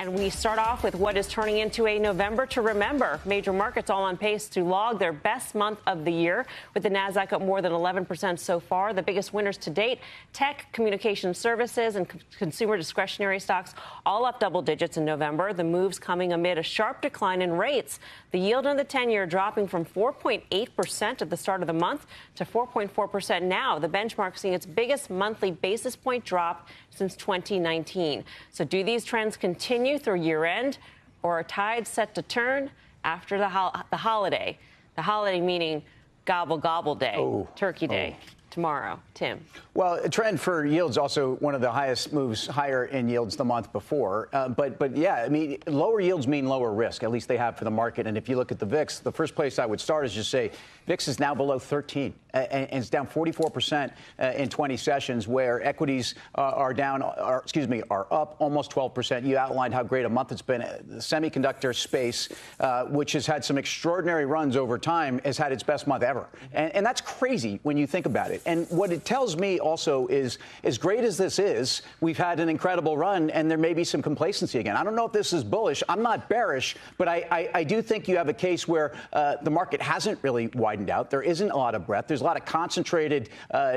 And we start off with what is turning into a November to remember. Major markets all on pace to log their best month of the year, with the Nasdaq up more than 11% so far. The biggest winners to date, tech, communication services, and consumer discretionary stocks all up double digits in November. The moves coming amid a sharp decline in rates. The yield on the 10-year dropping from 4.8% at the start of the month to 4.4% now. The benchmark seeing its biggest monthly basis point drop since 2019. So do these trends continue through year end, or are tides set to turn after the holiday? The holiday meaning gobble gobble day, turkey day. Tomorrow. Tim. Well, a trend for yields, also one of the highest moves higher in yields the month before. But yeah, I mean, lower yields mean lower risk, at least they have for the market. And if you look at the VIX, the first place I would start is just say VIX is now below 13 and it's down 44% in 20 sessions, where equities are up almost 12%. You outlined how great a month it's been. The semiconductor space, which has had some extraordinary runs over time, has had its best month ever. And that's crazy when you think about it. And what it tells me also is, as great as this is, we've had an incredible run, and there may be some complacency again. I don't know if this is bullish. I'm not bearish, but I do think you have a case where the market hasn't really widened out. There isn't a lot of breadth. There's a lot of concentrated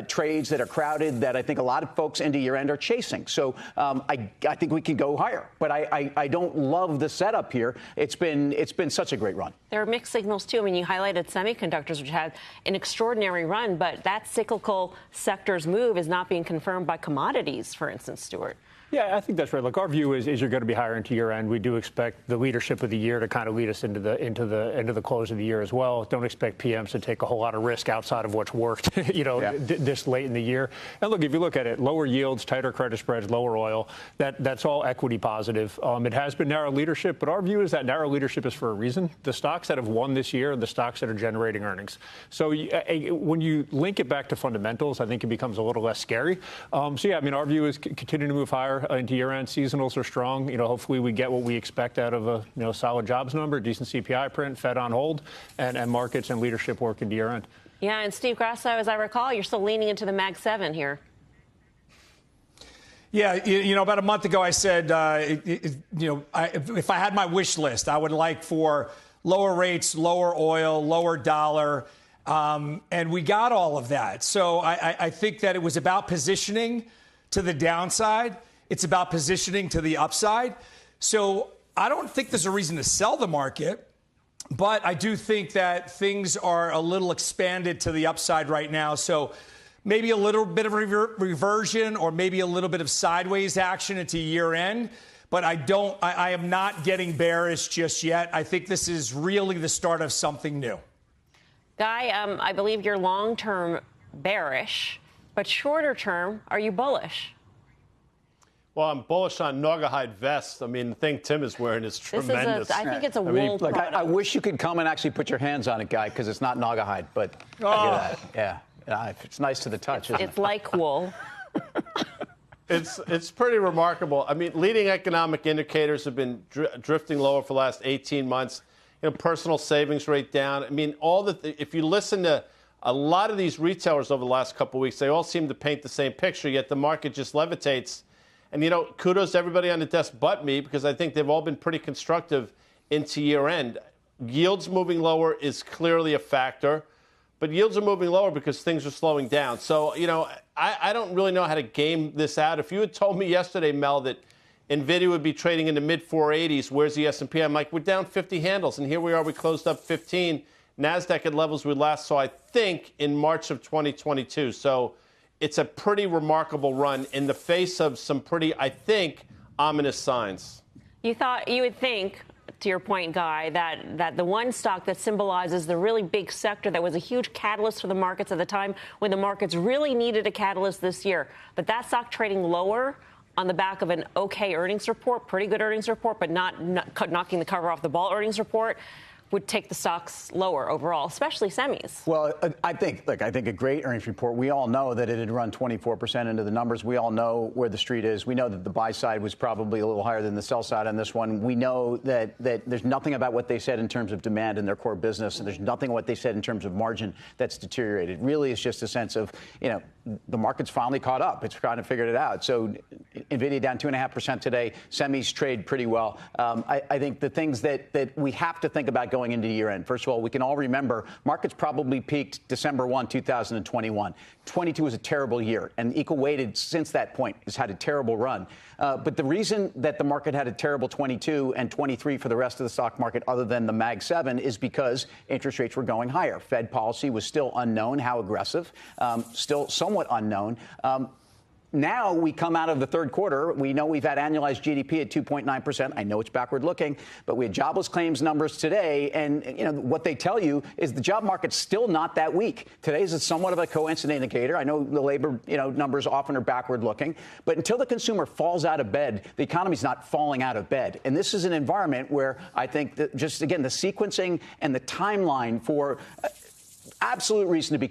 trades that are crowded that I think a lot of folks into year end are chasing. So I think we can go higher, but I don't love the setup here. It's been such a great run. There are mixed signals too. I mean, you highlighted semiconductors, which had an extraordinary run, but that cyclical sector's move is not being confirmed by commodities, for instance, Stuart. Yeah, I think that's right. Look, our view is you're going to be higher into year end. We do expect the leadership of the year to kind of lead us into the close of the year as well. Don't expect PMs to take a whole lot of risk outside of what's worked, this late in the year. And look, if you look at it, lower yields, tighter credit spreads, lower oil, that's all equity positive. It has been narrow leadership, but our view is that narrow leadership is for a reason. The stocks that have won this year are the stocks that are generating earnings. So when you link it back to fundamentals, I think it becomes a little less scary. Yeah, I mean, our view is continue to move higher into year-end. Seasonals are strong. Hopefully we get what we expect out of a solid jobs number, decent CPI print, Fed on hold, and markets and leadership work into year-end. Yeah, and Steve Grasso, as I recall, you're still leaning into the Mag 7 here. Yeah, about a month ago I said, if I had my wish list, I would like for lower rates, lower oil, lower dollar, and we got all of that. So I think that it was about positioning to the downside. It's about positioning to the upside. So I don't think there's a reason to sell the market, but I do think that things are a little expanded to the upside right now. So maybe a little bit of reversion or maybe a little bit of sideways action into year end. But I am not getting bearish just yet. I think this is really the start of something new. Guy, I believe you're long-term bearish, but shorter term, are you bullish? Well, I'm bullish on Naugahyde vests. I mean, the thing Tim is wearing is tremendous. I think it's a wool product. I wish you could come and actually put your hands on it, Guy, because it's not Naugahyde, but yeah, it's nice to the touch, isn't it? It's like wool. It's pretty remarkable. I mean, leading economic indicators have been drifting lower for the last 18 months. Personal savings rate down. I mean, if you listen to a lot of these retailers over the last couple of weeks, they all seem to paint the same picture, yet the market just levitates. And, kudos to everybody on the desk but me, because I think they've all been pretty constructive into year end. Yields moving lower is clearly a factor, but yields are moving lower because things are slowing down. So, I don't really know how to game this out. If you had told me yesterday, Mel, that Nvidia would be trading in the mid 480s, where's the S&P? I'm like, we're down 50 handles, and here we are. We closed up 15. NASDAQ at levels we last saw, I think, in March of 2022. So it's a pretty remarkable run in the face of some pretty, I think, ominous signs. You would think, to your point, Guy, that the one stock that symbolizes the really big sector that was a huge catalyst for the markets at the time when the markets really needed a catalyst this year, but that stock trading lower on the back of an okay earnings report, pretty good earnings report, but not knocking the cover off the ball earnings report. would take the stocks lower overall, especially semis. Well, I think a great earnings report. We all know that it had run 24% into the numbers. We all know where the street is. We know that the buy side was probably a little higher than the sell side on this one. We know that there's nothing about what they said in terms of demand in their core business, and there's nothing what they said in terms of margin that's deteriorated. Really, it's just a sense of, the market's finally caught up. It's kind of figured it out. So Nvidia down 2.5% today. Semis trade pretty well. I think the things that we have to think about going into year end. First of all, we can all remember markets probably peaked December 1, 2021. 22 was a terrible year, and equal weighted since that point has had a terrible run. But the reason that the market had a terrible 22 and 23 for the rest of the stock market, other than the Mag 7, is because interest rates were going higher. Fed policy was still unknown, how aggressive, still somewhat unknown. Now we come out of the third quarter. We know we've had annualized GDP at 2.9%. I know it's backward looking, but we had jobless claims numbers today. And, what they tell you is the job market's still not that weak. Today's is somewhat of a coincident indicator. I know the labor, numbers often are backward looking, but until the consumer falls out of bed, the economy's not falling out of bed. And this is an environment where I think that just, again, the sequencing and the timeline for absolute reason to be